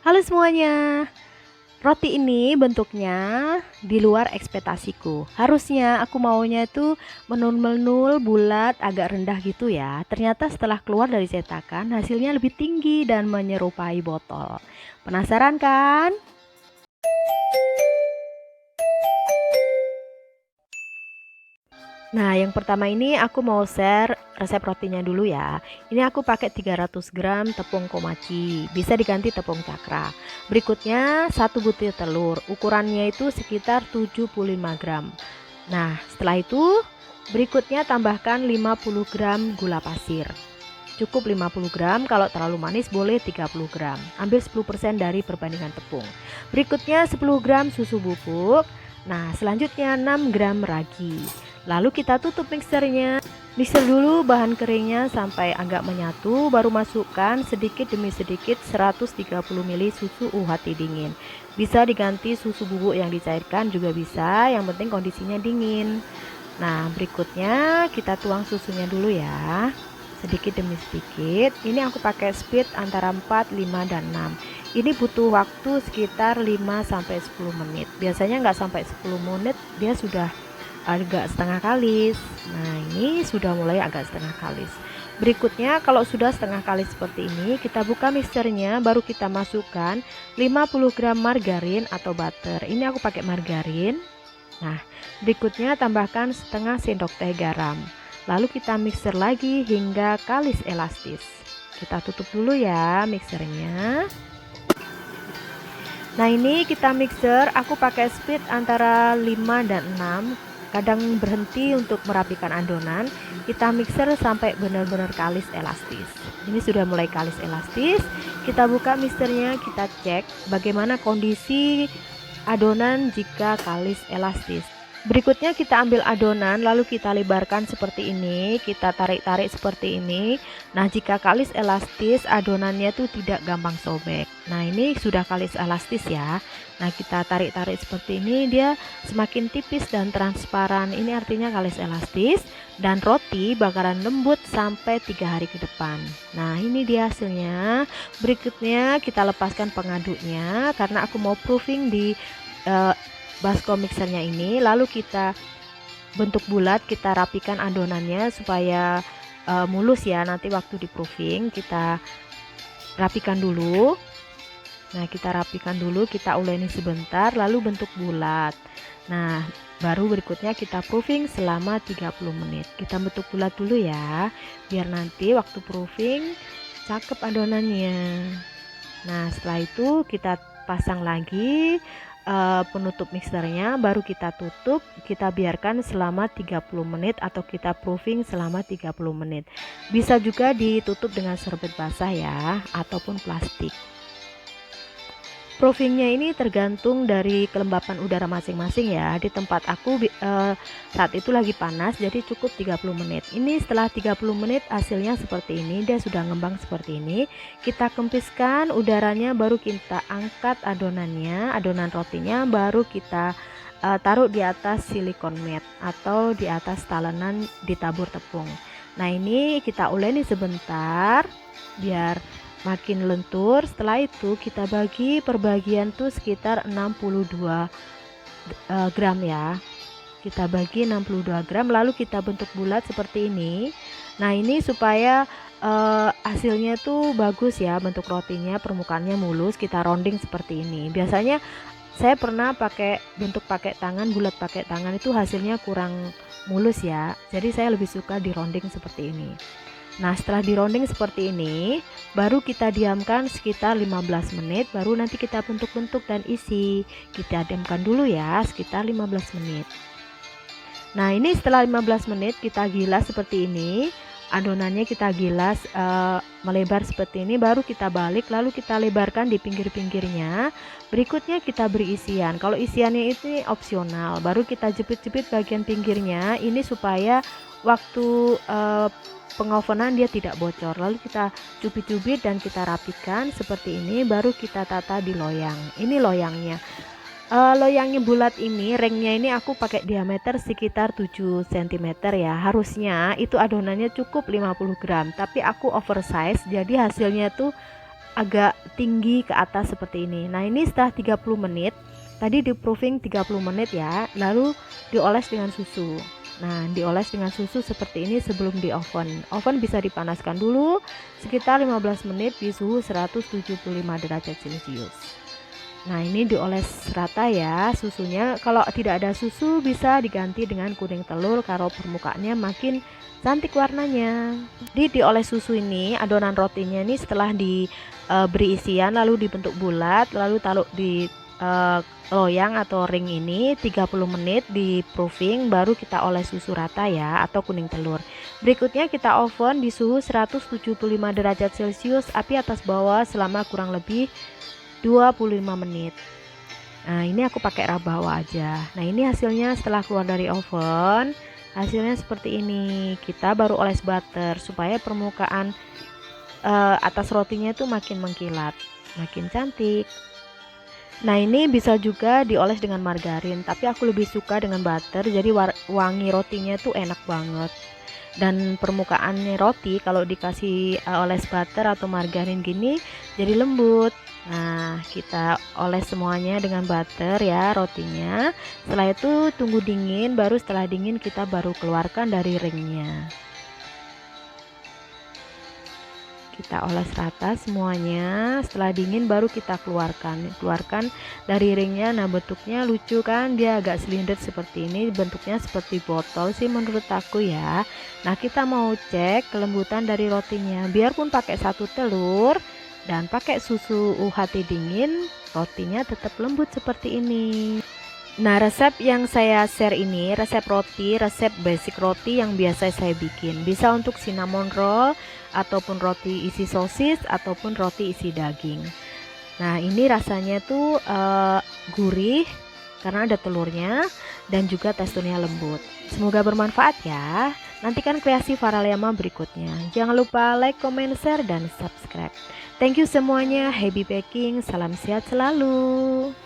Halo semuanya, roti ini bentuknya di luar ekspektasiku. Harusnya aku maunya itu menul-menul, bulat, agak rendah gitu ya. Ternyata setelah keluar dari cetakan, hasilnya lebih tinggi dan menyerupai botol. Penasaran kan? Nah, yang pertama ini aku mau share resep rotinya dulu ya. Ini aku pakai 300 gram tepung komachi, bisa diganti tepung cakra. Berikutnya 1 butir telur, ukurannya itu sekitar 75 gram. Nah, setelah itu berikutnya tambahkan 50 gram gula pasir. Cukup 50 gram, kalau terlalu manis boleh 30 gram. Ambil 10% dari perbandingan tepung. Berikutnya 10 gram susu bubuk. Nah, selanjutnya 6 gram ragi. Lalu kita tutup mixernya. Mixer dulu bahan keringnya sampai agak menyatu, baru masukkan sedikit demi sedikit 130 ml susu UHT dingin. Bisa diganti susu bubuk yang dicairkan juga bisa, yang penting kondisinya dingin. Nah, berikutnya kita tuang susunya dulu ya. Sedikit demi sedikit. Ini aku pakai speed antara 4, 5, dan 6. Ini butuh waktu sekitar 5 sampai 10 menit. Biasanya nggak sampai 10 menit dia sudah agak setengah kalis. Nah, ini sudah mulai agak setengah kalis. Berikutnya kalau sudah setengah kalis seperti ini, kita buka mixernya, baru kita masukkan 50 gram margarin atau butter. Ini aku pakai margarin. Nah, berikutnya tambahkan setengah sendok teh garam. Lalu kita mixer lagi hingga kalis elastis. Kita tutup dulu ya mixernya. Nah, ini kita mixer, aku pakai speed antara 5 dan 6. Kadang berhenti untuk merapikan adonan. Kita mixer sampai benar-benar kalis elastis. Ini sudah mulai kalis elastis. Kita buka mixernya, kita cek bagaimana kondisi adonan jika kalis elastis. Berikutnya kita ambil adonan, lalu kita lebarkan seperti ini, kita tarik-tarik seperti ini. Nah, jika kalis elastis, adonannya itu tidak gampang sobek. Nah, ini sudah kalis elastis ya. Nah, kita tarik-tarik seperti ini, dia semakin tipis dan transparan. Ini artinya kalis elastis, dan roti bakaran lembut sampai 3 hari ke depan. Nah, ini dia hasilnya. Berikutnya kita lepaskan pengaduknya, karena aku mau proofing di baskom mixernya ini. Lalu kita bentuk bulat, kita rapikan adonannya supaya mulus ya. Nanti waktu di proofing kita rapikan dulu. Nah, kita rapikan dulu, kita uleni sebentar, lalu bentuk bulat. Nah, baru berikutnya kita proofing selama 30 menit. Kita bentuk bulat dulu ya, biar nanti waktu proofing cakep adonannya. Nah, setelah itu kita pasang lagi penutup mixernya, baru kita tutup, kita biarkan selama 30 menit atau kita proofing selama 30 menit. Bisa juga ditutup dengan serbet basah ya, ataupun plastik. Proofingnya ini tergantung dari kelembapan udara masing-masing ya. Di tempat aku saat itu lagi panas, jadi cukup 30 menit. Ini setelah 30 menit hasilnya seperti ini, dia sudah ngembang seperti ini. Kita kempiskan udaranya, baru kita angkat adonannya, adonan rotinya, baru kita taruh di atas silikon mat atau di atas talenan ditabur tepung. Nah, ini kita uleni sebentar biar makin lentur. Setelah itu kita bagi perbagian tuh sekitar 62 gram ya. Kita bagi 62 gram, lalu kita bentuk bulat seperti ini. Nah, ini supaya hasilnya tuh bagus ya, bentuk rotinya, permukaannya mulus. Kita rounding seperti ini. Biasanya saya pernah bentuk pakai tangan, bulat pakai tangan, itu hasilnya kurang mulus ya. Jadi saya lebih suka di rounding seperti ini. Nah, setelah di rounding seperti ini, baru kita diamkan sekitar 15 menit, baru nanti kita bentuk-bentuk dan isi. Kita diamkan dulu ya, sekitar 15 menit. Nah, ini setelah 15 menit kita gilas seperti ini. Adonannya kita gilas melebar seperti ini, baru kita balik, lalu kita lebarkan di pinggir-pinggirnya. Berikutnya kita beri isian. Kalau isiannya itu opsional, baru kita jepit-jepit bagian pinggirnya ini supaya waktu pengovenan dia tidak bocor. Lalu kita cubit-cubit dan kita rapikan seperti ini, baru kita tata di loyang. Ini loyangnya. Loyangnya bulat ini, ringnya ini aku pakai diameter sekitar 7 cm ya. Harusnya itu adonannya cukup 50 gram, tapi aku oversize, jadi hasilnya tuh agak tinggi ke atas seperti ini. Nah, ini setelah 30 menit, tadi di proofing 30 menit ya, lalu dioles dengan susu. Nah, dioles dengan susu seperti ini sebelum di oven. Oven bisa dipanaskan dulu sekitar 15 menit di suhu 175 derajat Celcius. Nah, ini dioles rata ya susunya. Kalau tidak ada susu bisa diganti dengan kuning telur kalau permukaannya makin cantik warnanya. Dioles susu ini, adonan rotinya ini setelah diberi isian lalu dibentuk bulat, lalu taruh di loyang atau ring ini 30 menit di proofing, baru kita oles susu rata ya atau kuning telur. Berikutnya kita oven di suhu 175 derajat Celcius, api atas bawah selama kurang lebih 25 menit. Nah, ini aku pakai rabawa aja. Nah, ini hasilnya setelah keluar dari oven. Hasilnya seperti ini. Kita baru oles butter supaya permukaan atas rotinya itu makin mengkilat, makin cantik. Nah, ini bisa juga dioles dengan margarin, tapi aku lebih suka dengan butter, jadi wangi rotinya tuh enak banget. Dan permukaannya roti kalau dikasih oles butter atau margarin gini jadi lembut. Nah, kita oles semuanya dengan butter ya rotinya. Setelah itu tunggu dingin, baru setelah dingin kita baru keluarkan dari ringnya. Kita oles rata semuanya. Setelah dingin baru kita keluarkan dari ringnya. Nah, bentuknya lucu kan, dia agak silinder seperti ini, bentuknya seperti botol sih menurut aku ya. Nah, kita mau cek kelembutan dari rotinya. Biarpun pakai 1 telur dan pakai susu UHT dingin, rotinya tetap lembut seperti ini. Nah, resep yang saya share ini resep basic roti yang biasa saya bikin. Bisa untuk cinnamon roll ataupun roti isi sosis ataupun roti isi daging. Nah, ini rasanya tuh gurih karena ada telurnya dan juga teksturnya lembut. Semoga bermanfaat ya. Nantikan kreasi Faraliama berikutnya. Jangan lupa like, comment, share, dan subscribe. Thank you semuanya. Happy baking. Salam sehat selalu.